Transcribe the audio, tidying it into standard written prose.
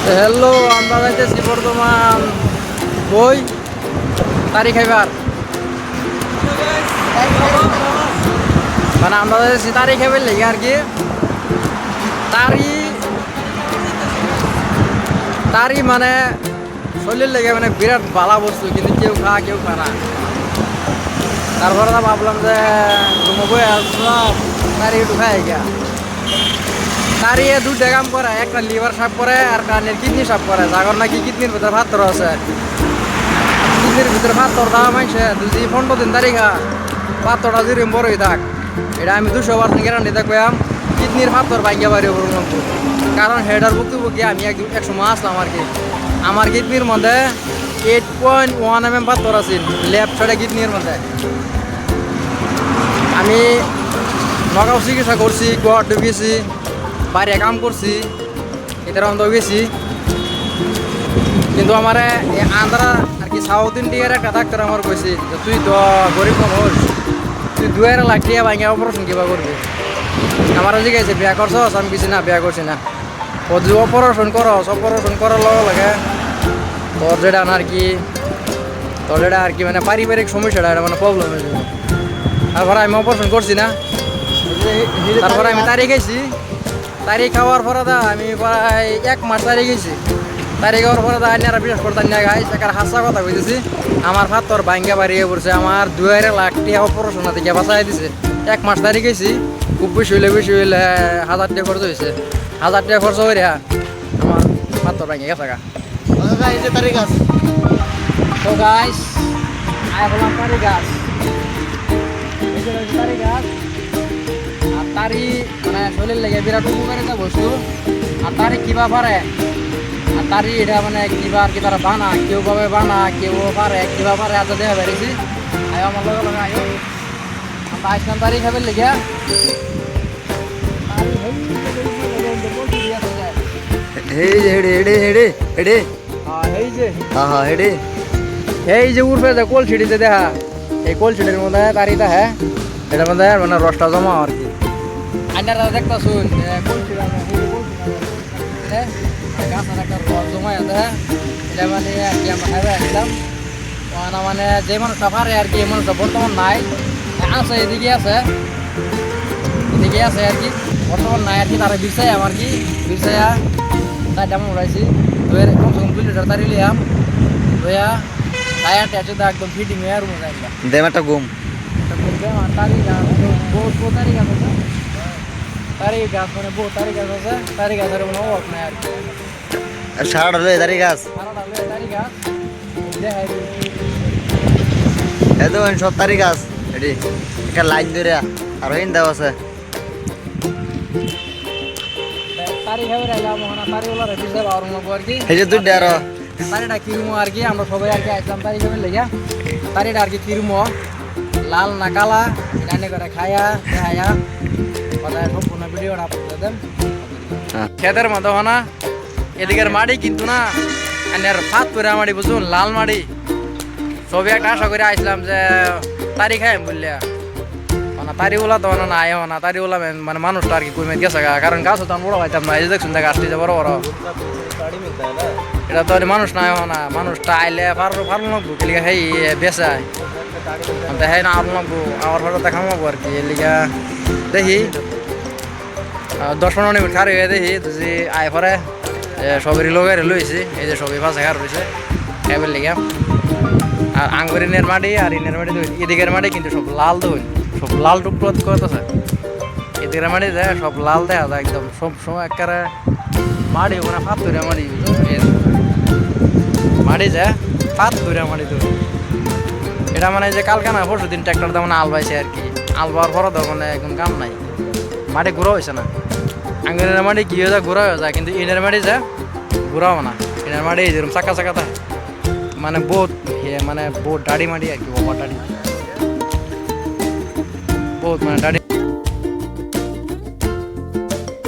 Hello, আমরা যাইতেছি বর্তমান বই তারি খাইবার। মানে আমরা যাইতেছি তারি খাইবার লেগে আর কি। তারি তারি মানে শরীরের লেগে মানে বিরাট ভালো বস্তু, কিন্তু কেউ কেউ খা না। তারপরে তো ভাবলাম যে ঘুমোবই আসলাম, তারি একটু খাই গিয়া। তারি দুইটা কাম করে, একটা লিভার সাফ করে আর কানের কিডনি সাফ করে। জাগর নাকি কিডনির ভিতরে পাথর আছে, কিডনির ভিতরে পাথর দেওয়া মাইছে দুজি 15 দিন তারি খা, পাথরটা যেরকম বড়ই থাক। এটা আমি 200 বার গ্যারান্টি দেখলাম কিডনির পাথর ভাঙ্গা বাড়ি বড়। কারণ হেডার ভুক্তভোগী আমি এক সময় আসলাম আর কি। আমার কিডনির মধ্যে 8.1 mm পাথর আছে লেফট সাইডে কিডনির মধ্যে। আমি নগাঁও চিকিৎসা করছি, গুয়াহাটি গেছি, বাইরে কাম করছি, এটার অন্তর গেছি। কিন্তু আমার আন্ধ্রা আর কি সাউথ ইন্ডিয়ার একটা ডাক্তার আমার কইছি যে তুই তো গরিব মানুষ, তুই 2.5 লাখ টাকা ভাঙে অপারেশন কিবা করবি। আমার জিজ্ঞাসা বিয়া করছস? আমি কিছু না, বিয়া করছি না। ও যদি অপারেশন করার লগে তোর যেটা আর কি মানে পারিবারিক সমস্যাটা এটা মানে প্রবলেম হয়ে যাবে। তারপরে আমি অপারেশন করছি না, তারপরে আমি তারিখ গেছি। তারিখ খাওয়ার পরে আমি প্রায় 1 মাস তারিখ গেছি। তারিখ খাওয়ার পরে আইনারা বিশ্বাস করতেন না গাইস, একটা হাসা কথা কইতেছি। আমার পাথর ভাঙ্গা বাড়িয়ে পড়ছে, আমার 2.5 লাখ টাকা অপারেশন থেকে বাঁচাই দিছে। 1 মাস তারিখ গেছি, খুব বেশি হইলে 1000 টাকা খরচ হয়েছে। 1000 টাকা খরচ হয়ে আমার পাথর ভাঙ্গে গেছে গা। তো গাইস আই বললাম তারি গাছ, তারি গাছ। আর তারি মানে শরীরের লেগে বিরাট উপকারিতা বস্তু। আর তারি কিবা পারে, আর তারি এটা মানে কিবা আর কি তারা বানা, কেউ ভাবে বানা, কেউ পারে, কিবা পারে। আজ দেখা বেরিয়েছি আয় আমার লগে আয়ো, আমরা আসলাম তারি খাবার লেগে। এই যে উর্ফে যে কলসিটিতে দেখা, এই কলসিটির মধ্যে তারিটা হ্যাঁ, এটার মধ্যে মানে রসটা জমা আর কি। আইনারা দেখতা শুন গাছের একটা রস জমা আছে, এটা মানে আর কি আমরা খাইবে আসলাম। মানে যে মানুষটা পারে আর কি, এই মানুষটা বর্তমান নাই, আছে এদিকে আছে আর কি, বর্তমান নাই আর কি। তারা বিছাই আমার কি বিছাইয়া তাই দাম উড়াইছি। কমসে কম 2 লিটার তারি লিয়াম লইয়া টায়ার ট্যাচে একদম ফিটিং হয়ে রুমে যাইলাম। দেম একটা ঘুম তারি গাছ বহু তারি গাছ আছে, তারি গাছ মানে বহু তারি গাছ আছে। তারি গাছের কোনো অভাব নাই আর কি। সারাটা লয়ে দাঁড়ি গাছ, তারি গাছ দেখাই এত সব তারি গাছ। এটি একটা লাইন ধরে আর হইন দেওয়া আছে। তারি খাবে রাইলাম ওখানে, তারিওয়ালা রেডি সব আর আর কি। এই যে দুইটা আরো তারিটা কিরুমো আর কি, আমরা সবাই আর কি আসলাম তারি খাবে লেগে। তারিটা আর কি কিরুমো, লাল না কালা, রান্না করে খায়া দেখায়া কথায় সম্পূর্ণ ভিডিওটা আপলোড দেন। খেতের মতো না এদিকের মাটি কিন্তু না এনের ফাত করে মাটি বুঝুন, লাল মাটি। সবই একটা আশা করে আসলাম যে তারি খাই বললে মানে তারিওলা তো না আয় না। তারিওলা মানে মানুষটা আর কি কমে গেছে গা, কারণ গাছও তো বড় পাইতাম না। এই যে দেখুন গাছটি যে বড় বড়, এটা তো মানুষ নাই না। মানুষটা আইলে ভালো লাগবো লিখা সেই বেচায় দেখাই না আরো লাগবো, আমার ফটো দেখাম আর কি। এর লিগা দেখি 10-15 মিনিট খার হয়ে দেখি যদি আয় পরে সবেরই লোক লইছি। এই যে সবই পাশে খার রয়েছে খাইবার লিগা। আর আঙ্গুরিনের মাটি আর ইনের মাটি এদিকের মাটি কিন্তু সব লাল দই, সব লাল টুকরো করতেছে। এদিকের মাটি যায় সব লাল দেখা যায় একদম সব সময় একেবারে মাটি ওখানে ফাত ধরে মাটি যায় ফাত ধরে মাটি ধরে। এটা মানে যে কালকে না পরশু দিন ট্র্যাক্টর দিয়ে মানে আল পাইছে আর কি। আল পাওয়ার পরে তো মানে এখন কাম নাই, মাটি ঘুরা হয়েছে না। আঙ্গুরের মাটি কি হয়ে যায় ঘুরা হয়ে যায়, কিন্তু ইনের মাটি যায় ঘুরাও না। ইনের মাটি যেরকম চাকা থাকে মানে বহুত দাড়ি মাটি আর কি, ওভার দাড়ি বহুত মানে দাড়ি